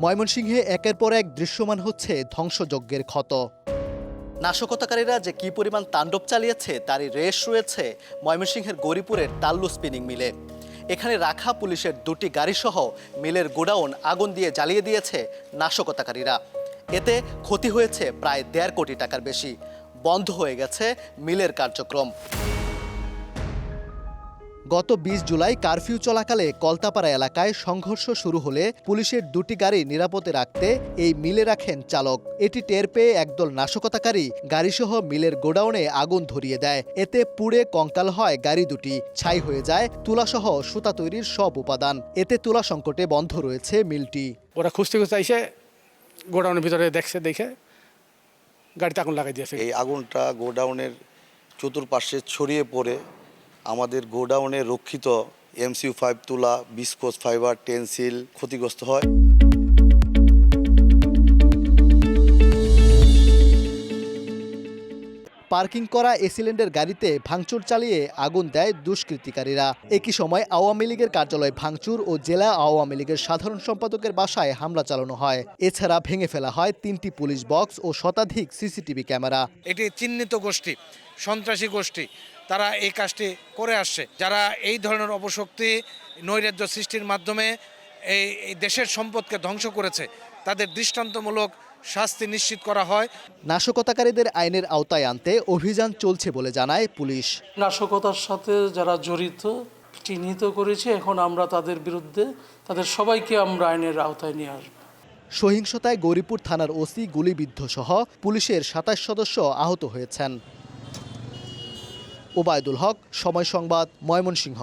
ময়মনসিংহে একের পর এক দৃশ্যমান হচ্ছে ধ্বংসযজ্ঞের ক্ষত। নাশকতাকারীরা যে কি পরিমাণ তাণ্ডব চালিয়েছে তারই রেশ রয়েছে ময়মনসিংহের গৌরীপুরের তাল্লু স্পিনিং মিলে। এখানে রাখা পুলিশের দুটি গাড়িসহ মিলের গোডাউন আগুন দিয়ে জ্বালিয়ে দিয়েছে নাশকতাকারীরা। এতে ক্ষতি হয়েছে প্রায় 1.5 কোটি টাকার বেশি। বন্ধ হয়ে গেছে মিলের কার্যক্রম। গত 20 জুলাই কারফিউ চলাকালে কলতাপাড়া এলাকায় সংঘর্ষ শুরু হলে পুলিশের দুটি গাড়ি নিরাপদে রাখতে এই মিলে রাখেন চালক। এটি টের পেয়ে একদল নাশকতাকারী গাড়িসহ মিলের গোডাউনে আগুন ধরিয়ে দেয়। এতে পুড়ে কঙ্কাল হয় গাড়ি দুটি, ছাই হয়ে যায় তুলাসহ সুতা তৈরির সব উপাদান। এতে তুলা সংকটে বন্ধ রয়েছে মিলটি। ওরা খুঁজতে আইসে গোডাউনের ভিতরে দেখে গাড়িতে আগুন লাগাই দিয়েছে। এই আগুনটা গোডাউনের চতুর্পাশে ছড়িয়ে পড়ে আমাদের গোডাউনে রক্ষিত MCU5 তুলা, বিস্কোস ফাইবার, টেনসিল ক্ষতিগ্রস্ত হয়। পার্কিং করা এসিলেন্ডের গাড়িতে ভাঙচুর চালিয়ে আগুন দেয় দুষ্কৃতিকারীরা। একই সময় আওয়ামী লীগের কার্যালয় ভাঙচুর ও জেলা আওয়ামী লীগের সাধারণ সম্পাদকের বাসায় হামলা চালানো হয়। এছাড়া ভেঙে ফেলা হয় 3টি পুলিশ বক্স ও শতাধিক সিসিটিভি ক্যামেরা। এটি চিহ্নিত গোষ্ঠী, সন্ত্রাসী গোষ্ঠী, তারা এই কাজটি করে আসছে। যারা এই ধরনের অপশক্তি নৈরাজ্য সৃষ্টির মাধ্যমে এই দেশের সম্পদকে ধ্বংস করেছে তাদের দৃষ্টান্তমূলক শাস্তি নিশ্চিত করা হয়। নাশকতাকারীদের আইনের আওতায় আনতে অভিযান চলছে বলে জানায় পুলিশ। নাশকতার সাথে যারা জড়িত চিহ্নিত করেছে, এখন আমরা তাদের বিরুদ্ধে তাদের সবাইকে আমরা আইনের আওতায় নিয়ে আসব। সহিংসতায় গৌরীপুর থানার ওসি গুলিবিদ্ধ সহ পুলিশের 27 সদস্য আহত হয়েছেন। ওবায়দুল হক, সময় সংবাদ, ময়মনসিংহ।